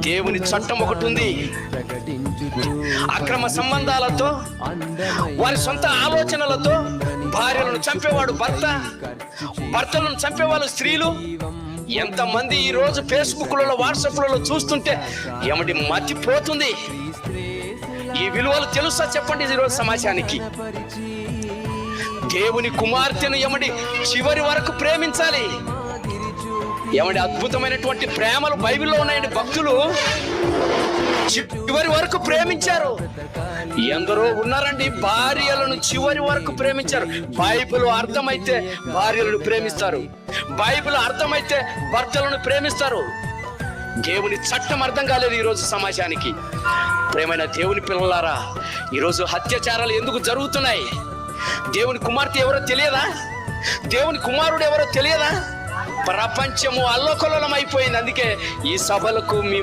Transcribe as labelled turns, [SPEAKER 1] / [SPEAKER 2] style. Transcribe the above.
[SPEAKER 1] దేవుని చట్టం ఒకటి ఉంది. అక్రమ సంబంధాలతో, వారి సొంత ఆలోచనలతో భార్యలను చంపేవాడు భర్త, భర్తలను చంపేవాళ్ళు స్త్రీలు. ఎంతమంది ఈ రోజు ఫేస్బుక్లలో, వాట్సాప్లలో చూస్తుంటే ఏమిటి మతిపోతుంది. ఈ విలువలు తెలుసా చెప్పండి ఈరోజు సమాజానికి? దేవుని కుమార్తెను ఏమండి చివరి వరకు ప్రేమించాలి. ఏమండి అద్భుతమైనటువంటి ప్రేమలు బైబిల్లో ఉన్నాయండి. భక్తులు చివరి వరకు ప్రేమించారు. ఎందరో ఉన్నారండి భార్యలను చివరి వరకు ప్రేమించారు. బైబిల్ అర్థమైతే భార్యలను ప్రేమిస్తారు, బైబిల్ అర్థమైతే భర్తలను ప్రేమిస్తారు. దేవుని చట్టం అర్థం కాలేదు ఈరోజు సమాజానికి. ప్రేమైన దేవుని పిల్లలారా, ఈరోజు అత్యాచారాలు ఎందుకు జరుగుతున్నాయి? దేవుని కుమార్తె ఎవరో తెలియదా? దేవుని కుమారుడు ఎవరో తెలియదా? ప్రపంచము అల్లకల్లోలం అయిపోయింది. అందుకే ఈ సభలకు మీ